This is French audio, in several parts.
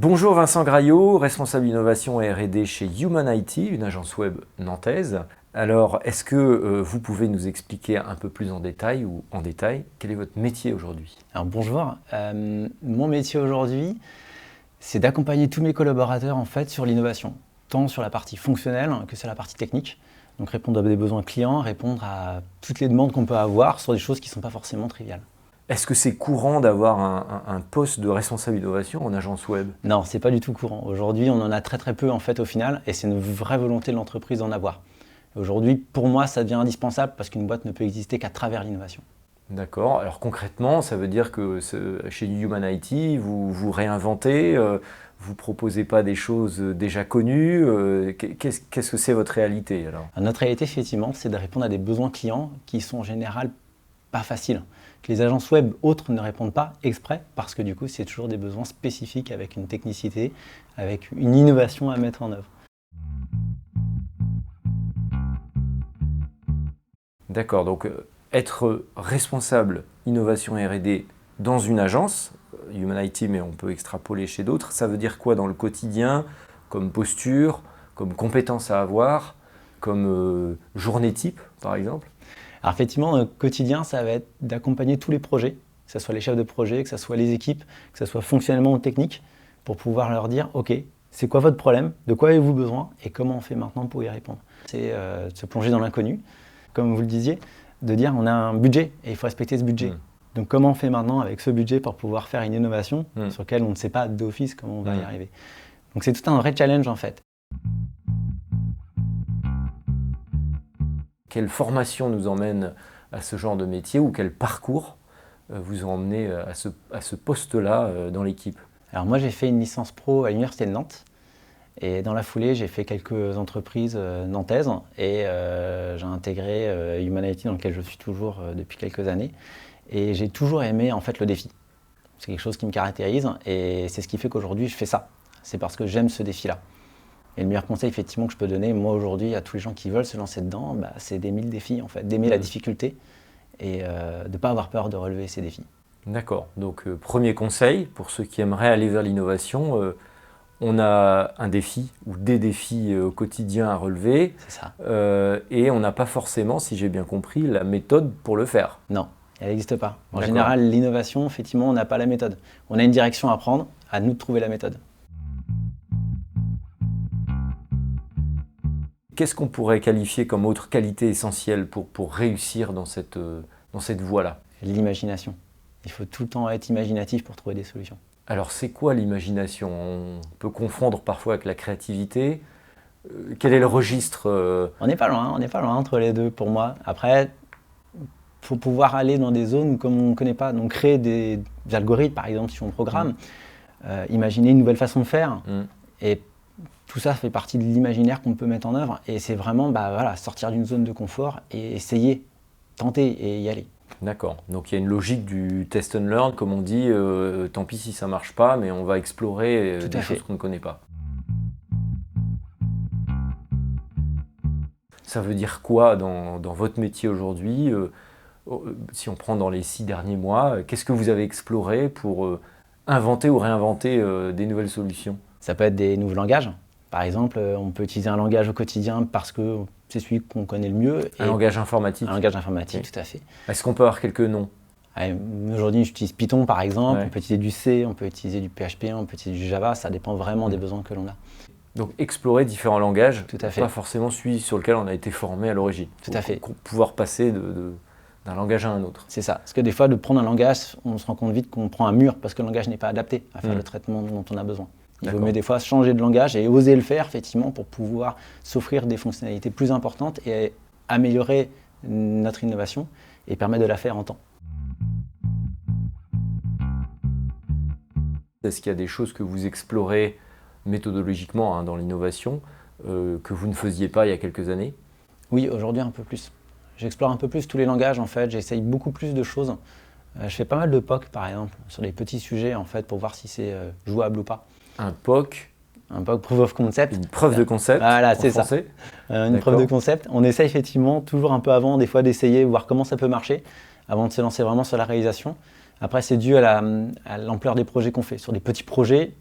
Bonjour Vincent Graillot, responsable innovation et R&D chez Human IT, une agence web nantaise. Alors, est-ce que vous pouvez nous expliquer un peu plus en détail quel est votre métier aujourd'hui? Alors bonjour, mon métier aujourd'hui, c'est d'accompagner tous mes collaborateurs en fait sur l'innovation, tant sur la partie fonctionnelle que sur la partie technique. Donc répondre à des besoins clients, répondre à toutes les demandes qu'on peut avoir sur des choses qui ne sont pas forcément triviales. Est-ce que c'est courant d'avoir un poste de responsable innovation en agence web? Non, c'est pas du tout courant. Aujourd'hui, on en a très peu en fait au final, et c'est une vraie volonté de l'entreprise d'en avoir. Aujourd'hui, pour moi, ça devient indispensable parce qu'une boîte ne peut exister qu'à travers l'innovation. D'accord. Alors concrètement, ça veut dire que chez Human IT, vous réinventez, vous proposez pas des choses déjà connues. Qu'est-ce que c'est votre réalité alors? Notre réalité, effectivement, c'est de répondre à des besoins clients qui sont en général pas faciles, que les agences web autres ne répondent pas exprès, parce que du coup, c'est toujours des besoins spécifiques avec une technicité, avec une innovation à mettre en œuvre. D'accord, donc être responsable innovation et R&D dans une agence, Human IT, mais on peut extrapoler chez d'autres, ça veut dire quoi dans le quotidien, comme posture, comme compétence à avoir, comme journée type par exemple? Alors effectivement, notre quotidien, ça va être d'accompagner tous les projets, que ce soit les chefs de projet, que ce soit les équipes, que ce soit fonctionnellement ou technique, pour pouvoir leur dire, OK, c'est quoi votre problème, de quoi avez-vous besoin et comment on fait maintenant pour y répondre. C'est de se plonger dans l'inconnu, comme vous le disiez, de dire on a un budget et il faut respecter ce budget. Donc comment on fait maintenant avec ce budget pour pouvoir faire une innovation sur laquelle on ne sait pas d'office comment on va y arriver. Donc c'est tout un vrai challenge en fait. Quelle formation nous emmène à ce genre de métier ou quel parcours vous ont emmené à ce poste-là dans l'équipe? Alors moi j'ai fait une licence pro à l'Université de Nantes et dans la foulée j'ai fait quelques entreprises nantaises et j'ai intégré Human IT dans lequel je suis toujours depuis quelques années et j'ai toujours aimé en fait le défi. C'est quelque chose qui me caractérise et c'est ce qui fait qu'aujourd'hui je fais ça. C'est parce que j'aime ce défi-là. Et le meilleur conseil effectivement que je peux donner, moi aujourd'hui, à tous les gens qui veulent se lancer dedans, c'est d'aimer le défi en fait, d'aimer la difficulté et de ne pas avoir peur de relever ces défis. D'accord, donc premier conseil pour ceux qui aimeraient aller vers l'innovation, on a un défi ou des défis au quotidien à relever. C'est ça. Et on n'a pas forcément, si j'ai bien compris, la méthode pour le faire. Non, elle n'existe pas. En D'accord. général, l'innovation, effectivement, on n'a pas la méthode. On a une direction à prendre, à nous de trouver la méthode. Qu'est-ce qu'on pourrait qualifier comme autre qualité essentielle pour réussir dans cette voie-là? L'imagination. Il faut tout le temps être imaginatif pour trouver des solutions. Alors c'est quoi l'imagination? On peut confondre parfois avec la créativité. Quel est le registre? On n'est pas loin entre les deux pour moi. Après, il faut pouvoir aller dans des zones comme on ne connaît pas. Donc créer des algorithmes, par exemple, si on programme, imaginer une nouvelle façon de faire. Et tout ça fait partie de l'imaginaire qu'on peut mettre en œuvre. Et c'est vraiment sortir d'une zone de confort et essayer, tenter et y aller. D'accord, donc il y a une logique du test and learn, comme on dit, tant pis si ça ne marche pas, mais on va explorer des choses qu'on ne connaît pas. Ça veut dire quoi dans votre métier aujourd'hui? Si on prend dans les 6 derniers mois, qu'est-ce que vous avez exploré pour inventer ou réinventer des nouvelles solutions? Ça peut être des nouveaux langages. Par exemple, on peut utiliser un langage au quotidien parce que c'est celui qu'on connaît le mieux. Un langage informatique. Un langage informatique, Oui. Tout à fait. Est-ce qu'on peut avoir quelques noms? Aujourd'hui, j'utilise Python par exemple, Ouais. On peut utiliser du C, on peut utiliser du PHP, on peut utiliser du Java, ça dépend vraiment des besoins que l'on a. Donc explorer différents langages, Tout à fait. pas forcément celui sur lequel on a été formé à l'origine. Tout à fait. Pour pouvoir passer d'un langage à un autre. C'est ça. Parce que des fois, de prendre un langage, on se rend compte vite qu'on prend un mur parce que le langage n'est pas adapté à faire le traitement dont on a besoin. Il vaut mieux des fois changer de langage et oser le faire effectivement pour pouvoir s'offrir des fonctionnalités plus importantes et améliorer notre innovation et permettre de la faire en temps. Est-ce qu'il y a des choses que vous explorez méthodologiquement dans l'innovation que vous ne faisiez pas il y a quelques années? Oui, aujourd'hui un peu plus. J'explore un peu plus tous les langages en fait, j'essaye beaucoup plus de choses. Je fais pas mal de POC par exemple, sur des petits sujets en fait pour voir si c'est jouable ou pas. Un POC, Un POC, Proof of Concept. une preuve de concept Voilà, en c'est ça. français. Une preuve de concept. On essaye effectivement toujours un peu avant, des fois d'essayer, voir comment ça peut marcher, avant de se lancer vraiment sur la réalisation. Après, c'est dû à l'ampleur des projets qu'on fait. Sur des petits projets,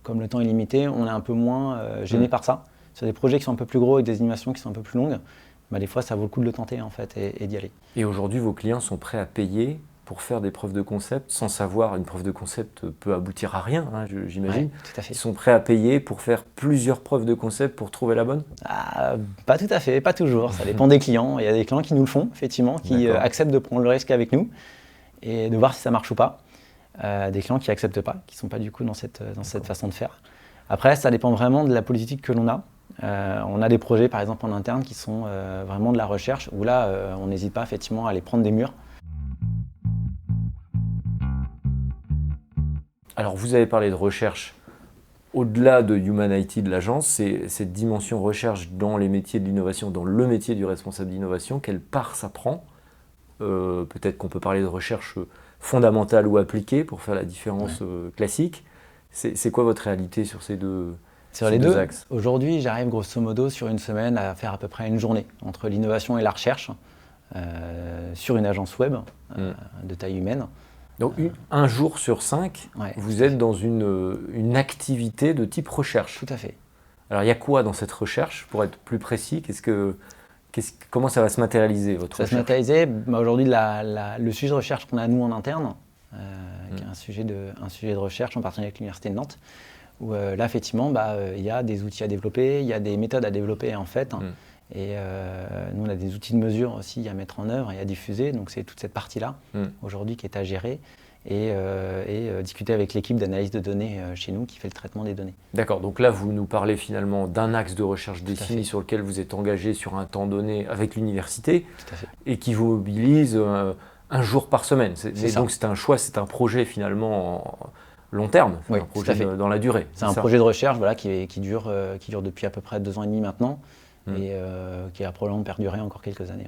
comme le temps est limité, on est un peu moins gêné par ça. Sur des projets qui sont un peu plus gros et des animations qui sont un peu plus longues, des fois ça vaut le coup de le tenter en fait et d'y aller. Et aujourd'hui, vos clients sont prêts à payer pour faire des preuves de concept sans savoir, une preuve de concept peut aboutir à rien, j'imagine. Ouais, tout à fait. Ils sont prêts à payer pour faire plusieurs preuves de concept pour trouver la bonne? Pas tout à fait, pas toujours. Ça dépend des clients. Il y a des clients qui nous le font, effectivement, qui acceptent de prendre le risque avec nous et de voir si ça marche ou pas. Des clients qui n'acceptent pas, qui ne sont pas du coup dans cette façon de faire. Après, ça dépend vraiment de la politique que l'on a. On a des projets, par exemple, en interne qui sont vraiment de la recherche, où là, on n'hésite pas effectivement à aller prendre des murs. Alors, vous avez parlé de recherche. Au-delà de Human IT de l'agence, c'est cette dimension recherche dans les métiers de l'innovation, dans le métier du responsable d'innovation, quelle part ça prend? Peut-être qu'on peut parler de recherche fondamentale ou appliquée pour faire la différence classique. C'est quoi votre réalité sur ces deux axes? Aujourd'hui, j'arrive grosso modo sur une semaine à faire à peu près une journée entre l'innovation et la recherche sur une agence web de taille humaine. Donc un jour sur 5, vous êtes dans une activité de type recherche. Tout à fait. Alors il y a quoi dans cette recherche, pour être plus précis? Comment ça va se matérialiser, votre recherche? Ça va se matérialiser, aujourd'hui le sujet de recherche qu'on a nous en interne, qui est un sujet de recherche en partenariat avec l'Université de Nantes, où là effectivement il y a des outils à développer, il y a des méthodes à développer en fait. Et nous, on a des outils de mesure aussi à mettre en œuvre et à diffuser. Donc, c'est toute cette partie-là, aujourd'hui, qui est à gérer et discuter avec l'équipe d'analyse de données chez nous qui fait le traitement des données. D'accord. Donc là, vous nous parlez finalement d'un axe de recherche défini sur lequel vous êtes engagé sur un temps donné avec l'université et qui vous mobilise un jour par semaine. Donc, c'est un choix, c'est un projet finalement long terme, un projet dans la durée. C'est un projet de recherche qui dure depuis à peu près 2 ans et demi maintenant. Et qui a probablement perduré encore quelques années.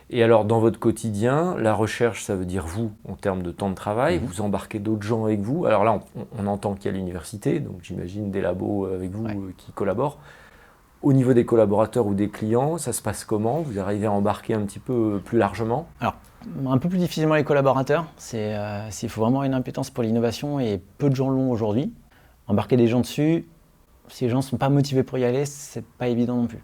Et alors, dans votre quotidien, la recherche, ça veut dire vous, en termes de temps de travail, vous embarquez d'autres gens avec vous. Alors là, on entend qu'il y a l'université, donc j'imagine des labos avec vous qui collaborent. Au niveau des collaborateurs ou des clients, ça se passe comment? Vous arrivez à embarquer un petit peu plus largement? Alors, un peu plus difficilement les collaborateurs. Il faut vraiment une impétence pour l'innovation et peu de gens l'ont aujourd'hui. Embarquer des gens dessus, si les gens ne sont pas motivés pour y aller, c'est pas évident non plus.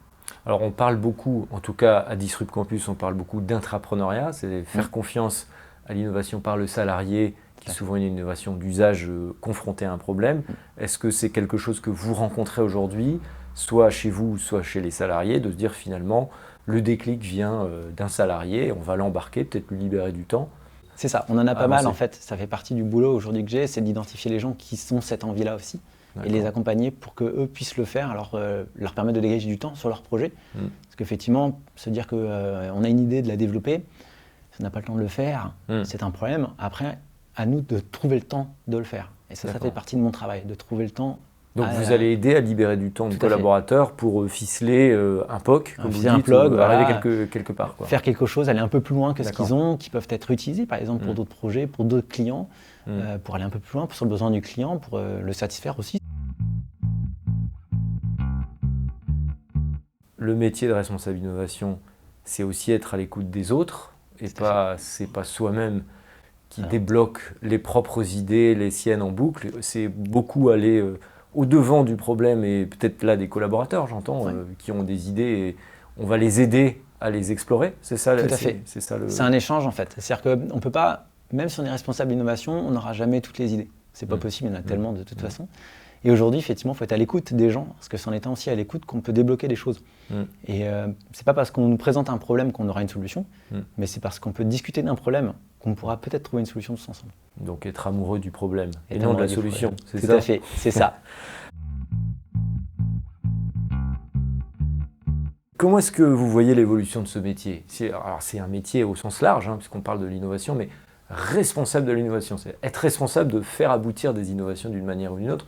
Alors on parle beaucoup, en tout cas à Disrupt Campus, on parle beaucoup d'intrapreneuriat, c'est faire confiance à l'innovation par le salarié, qui est souvent une innovation d'usage confrontée à un problème. Est-ce que c'est quelque chose que vous rencontrez aujourd'hui, soit chez vous, soit chez les salariés, de se dire finalement, le déclic vient d'un salarié, on va l'embarquer, peut-être lui libérer du temps? C'est ça, on en a pas mal en fait, ça fait partie du boulot aujourd'hui que j'ai, c'est d'identifier les gens qui ont cette envie-là aussi. Et les accompagner pour qu'eux puissent le faire, alors leur permettre de dégager du temps sur leur projet. Parce qu'effectivement, se dire qu'on a une idée, de la développer, si on n'a pas le temps de le faire, c'est un problème. Après, à nous de trouver le temps de le faire. Et ça fait partie de mon travail, de trouver le temps. Donc vous allez aider à libérer du temps de collaborateurs pour ficeler un POC, comme vous dites, un plug, arriver quelque part. Faire quelque chose, aller un peu plus loin que ce qu'ils ont, qui peuvent être utilisés par exemple pour d'autres projets, pour d'autres clients, pour aller un peu plus loin sur le besoin du client, pour le satisfaire aussi. Le métier de responsable d'innovation, c'est aussi être à l'écoute des autres, et c'est pas soi-même qui débloque les propres idées, les siennes en boucle. C'est beaucoup aller au-devant du problème, et peut-être là des collaborateurs, j'entends, qui ont des idées, et on va les aider à les explorer. C'est ça. Tout à fait. C'est un échange en fait. C'est-à-dire qu'on ne peut pas, même si on est responsable d'innovation, on n'aura jamais toutes les idées. C'est pas possible, il y en a tellement de toute façon. Et aujourd'hui, effectivement, il faut être à l'écoute des gens, parce que c'est en étant aussi à l'écoute qu'on peut débloquer des choses. Et c'est pas parce qu'on nous présente un problème qu'on aura une solution, mais c'est parce qu'on peut discuter d'un problème qu'on pourra peut-être trouver une solution tous ensemble. Donc être amoureux du problème et non de la solution, c'est ça? Tout à fait, c'est ça. Comment est-ce que vous voyez l'évolution de ce métier? Alors c'est un métier au sens large, puisqu'on parle de l'innovation, mais responsable de l'innovation, c'est être responsable de faire aboutir des innovations d'une manière ou d'une autre.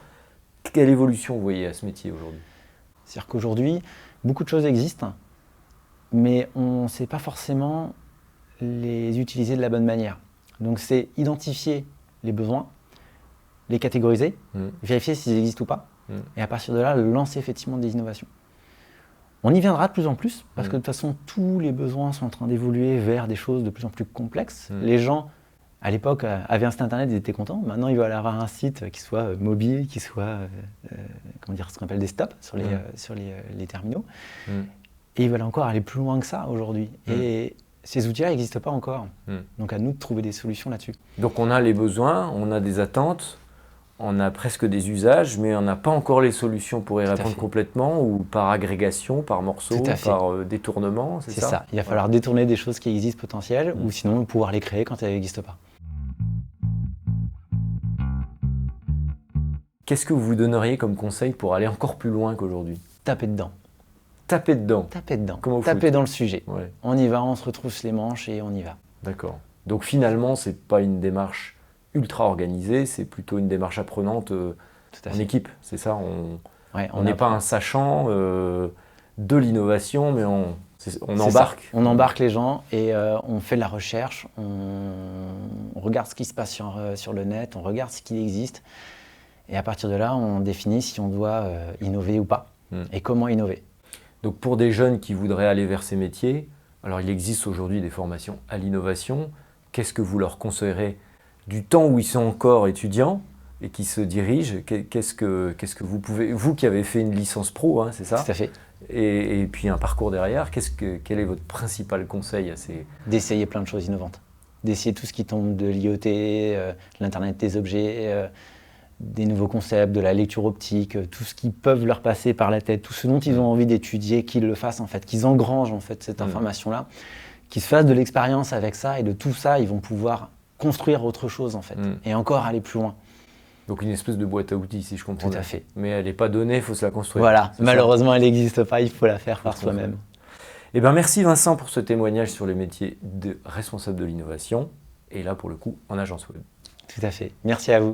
Quelle évolution vous voyez à ce métier aujourd'hui? C'est-à-dire qu'aujourd'hui, beaucoup de choses existent, mais on ne sait pas forcément les utiliser de la bonne manière. Donc c'est identifier les besoins, les catégoriser, vérifier s'ils existent ou pas, et à partir de là, lancer effectivement des innovations. On y viendra de plus en plus, parce que de toute façon, tous les besoins sont en train d'évoluer vers des choses de plus en plus complexes. Les gens à l'époque, avaient un site internet, ils étaient contents. Maintenant, ils veulent avoir un site qui soit mobile, qui soit, comment dire, ce qu'on appelle des stops sur les terminaux. Et ils veulent encore aller plus loin que ça aujourd'hui. Et ces outils-là n'existent pas encore. Donc à nous de trouver des solutions là-dessus. Donc on a les besoins, on a des attentes, on a presque des usages, mais on n'a pas encore les solutions pour y répondre complètement, ou par agrégation, par morceaux, par détournement, c'est ça? C'est ça. Il va falloir détourner des choses qui existent potentielles, ou sinon pouvoir les créer quand elles n'existent pas. Qu'est-ce que vous donneriez comme conseil pour aller encore plus loin qu'aujourd'hui? Taper dedans. Taper dedans? Taper dedans. Comme au foot. Taper dans le sujet. Ouais. On y va, on se retrousse les manches et on y va. D'accord. Donc finalement, c'est pas une démarche ultra organisée, c'est plutôt une démarche apprenante en équipe, c'est ça? On n'est pas un sachant de l'innovation, mais on embarque. Ça. On embarque les gens et on fait de la recherche, on regarde ce qui se passe sur le net, on regarde ce qui existe. Et à partir de là, on définit si on doit innover ou pas et comment innover. Donc pour des jeunes qui voudraient aller vers ces métiers, alors il existe aujourd'hui des formations à l'innovation. Qu'est-ce que vous leur conseillerez du temps où ils sont encore étudiants et qui se dirigent? Qu'est-ce que vous pouvez, vous qui avez fait une licence pro, hein, c'est ça? Tout à fait. Et puis un parcours derrière, quel est votre principal conseil à ces... D'essayer plein de choses innovantes. D'essayer tout ce qui tombe de l'IoT, l'Internet des objets, des nouveaux concepts, de la lecture optique, tout ce qui peut leur passer par la tête, tout ce dont ils ont envie d'étudier, qu'ils le fassent en fait, qu'ils engrangent en fait cette information-là, qu'ils se fassent de l'expérience avec ça, et de tout ça, ils vont pouvoir construire autre chose en fait, et encore aller plus loin. Donc une espèce de boîte à outils, si je comprends bien. Tout à fait. Mais elle n'est pas donnée, il faut se la construire. Voilà, malheureusement elle n'existe pas, il faut la faire par soi-même. Eh bien, merci Vincent pour ce témoignage sur les métiers de responsable de l'innovation, et là pour le coup en agence web. Tout à fait, merci à vous.